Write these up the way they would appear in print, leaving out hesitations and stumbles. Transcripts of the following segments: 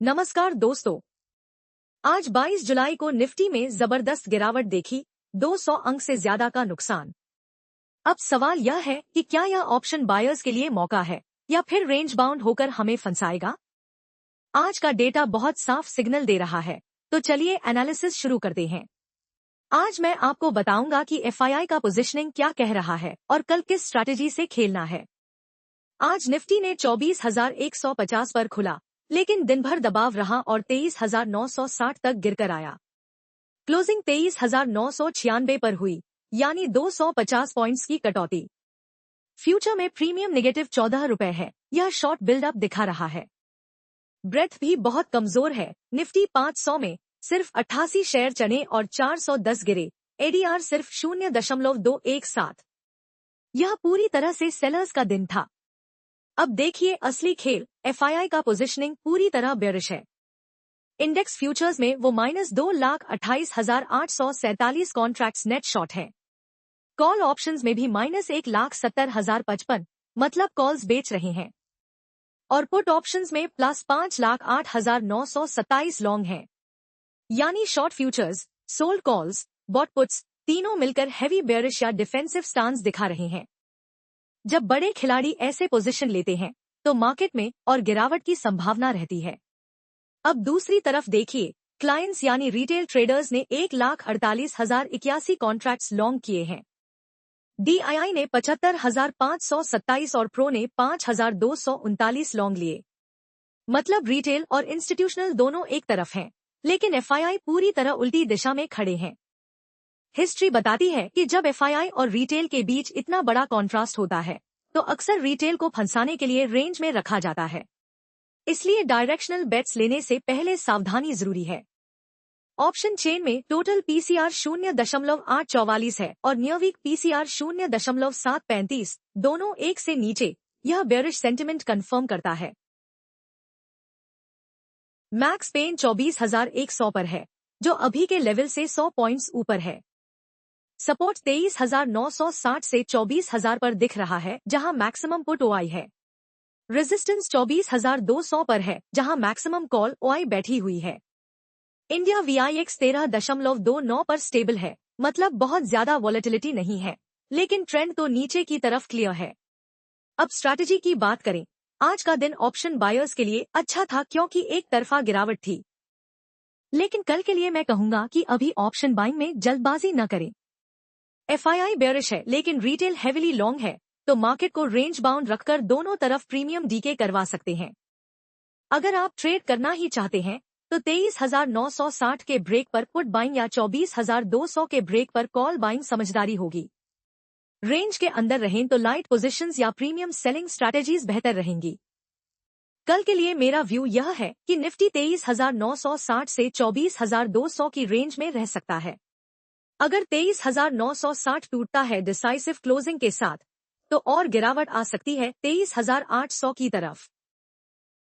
नमस्कार दोस्तों। आज 22 जुलाई को निफ्टी में जबरदस्त गिरावट देखी, 200 अंक से ज्यादा का नुकसान। अब सवाल यह है कि क्या यह ऑप्शन बायर्स के लिए मौका है या फिर रेंज बाउंड होकर हमें फंसाएगा। आज का डेटा बहुत साफ सिग्नल दे रहा है, तो चलिए एनालिसिस शुरू करते हैं। आज मैं आपको बताऊंगा कि एफआईआई का पोजीशनिंग क्या कह रहा है और कल किस स्ट्रैटेजी से खेलना है। आज निफ्टी ने 24,150 पर खुला, लेकिन दिन भर दबाव रहा और 23,960 तक गिरकर आया। क्लोजिंग 23,996 पर हुई, यानी 250 पॉइंट्स की कटौती। फ्यूचर में प्रीमियम नेगेटिव 14 रुपए है, यह शॉर्ट बिल्डअप दिखा रहा है। ब्रेथ भी बहुत कमजोर है, निफ्टी 500 में सिर्फ 88 शेयर चढ़े और 410 गिरे, एडीआर सिर्फ 0.217। यह पूरी तरह से सेलर्स का दिन था। अब देखिए असली खेल, एफआईआई का पोजीशनिंग पूरी तरह बेयरिश है। इंडेक्स फ्यूचर्स में वो -2,28,847 कॉन्ट्रैक्ट्स नेट शॉर्ट है। कॉल ऑप्शंस में भी -1,70,055, मतलब कॉल्स बेच रहे हैं। और पुट ऑप्शंस में +5,08,927 लॉन्ग हैं। यानी short futures, sold calls, bought puts तीनों मिलकर हैवी बेयरिश या डिफेंसिव स्टांस दिखा रहे हैं। जब बड़े खिलाड़ी ऐसे पोजीशन लेते हैं तो मार्केट में और गिरावट की संभावना रहती है। अब दूसरी तरफ देखिए, क्लाइंट्स यानी रिटेल ट्रेडर्स ने 1,48,081 कॉन्ट्रैक्ट्स लॉन्ग किए हैं। डीआईआई ने 75,527 और प्रो ने 5,239 लॉन्ग लिए। मतलब रिटेल और इंस्टीट्यूशनल दोनों एक तरफ हैं, लेकिन एफआईआई पूरी तरह उल्टी दिशा में खड़े हैं। हिस्ट्री बताती है कि जब एफआईआई और रिटेल के बीच इतना बड़ा कॉन्ट्रास्ट होता है तो अक्सर रिटेल को फंसाने के लिए रेंज में रखा जाता है। इसलिए डायरेक्शनल बेट्स लेने से पहले सावधानी जरूरी है। ऑप्शन चेन में टोटल पीसीआर 0.844 है और नियर वीक पीसीआर 0.735, दोनों एक से नीचे। यह बेयरिश सेंटिमेंट कंफर्म करता है। मैक्स पेन 24,100 पर है, जो अभी के लेवल से 100 पॉइंट्स ऊपर है। सपोर्ट 23,960 से 24,000 पर दिख रहा है, जहां मैक्सिमम पुट ओआई है। रेजिस्टेंस 24,200 पर है, जहां मैक्सिमम कॉल ओआई बैठी हुई है। इंडिया वीआईएक्स 13.29 पर स्टेबल है, मतलब बहुत ज्यादा वॉलेटिलिटी नहीं है, लेकिन ट्रेंड तो नीचे की तरफ क्लियर है। अब स्ट्रैटेजी की बात करें। आज का दिन ऑप्शन बायर्स के लिए अच्छा था क्योंकि एक तरफा गिरावट थी, लेकिन कल के लिए मैं कहूंगा कि अभी ऑप्शन बाइंग में जल्दबाजी न करें। एफआईआई बेयरिश है लेकिन रिटेल हेविली लॉन्ग है, तो मार्केट को रेंज बाउंड रखकर दोनों तरफ प्रीमियम डीके करवा सकते हैं। अगर आप ट्रेड करना ही चाहते हैं तो 23,960 के ब्रेक पर पुट बाइंग या 24,200 के ब्रेक पर कॉल बाइंग समझदारी होगी। रेंज के अंदर रहें तो लाइट पोजीशंस या प्रीमियम सेलिंग स्ट्रैटेजीज बेहतर रहेंगी। कल के लिए मेरा व्यू यह है कि निफ्टी 23,960 से 24,200 की रेंज में रह सकता है। अगर 23,960 टूटता है डिसाइसिव क्लोजिंग के साथ, तो और गिरावट आ सकती है 23,800 की तरफ।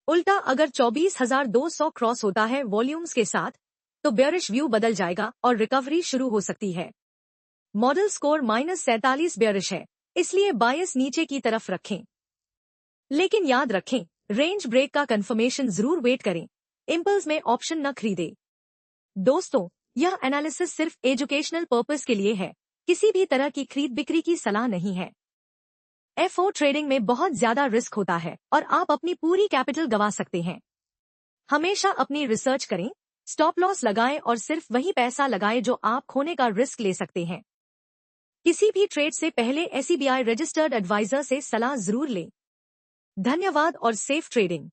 उल्टा अगर 24,200 क्रॉस होता है वॉल्यूम्स के साथ, तो बेयरिश व्यू बदल जाएगा और रिकवरी शुरू हो सकती है। मॉडल स्कोर -47 बेयरिश है, इसलिए बायस नीचे की तरफ रखें। लेकिन याद रखें, रेंज ब्रेक का कंफर्मेशन जरूर वेट करें। इम्पल्स में ऑप्शन न खरीदे। दोस्तों, यह एनालिसिस सिर्फ एजुकेशनल पर्पस के लिए है, किसी भी तरह की खरीद बिक्री की सलाह नहीं है। एफओ ट्रेडिंग में बहुत ज्यादा रिस्क होता है और आप अपनी पूरी कैपिटल गंवा सकते हैं। हमेशा अपनी रिसर्च करें, स्टॉप लॉस लगाएं और सिर्फ वही पैसा लगाएं जो आप खोने का रिस्क ले सकते हैं। किसी भी ट्रेड से पहले एसईबीआई रजिस्टर्ड एडवाइजर से सलाह जरूर लें। धन्यवाद और सेफ ट्रेडिंग।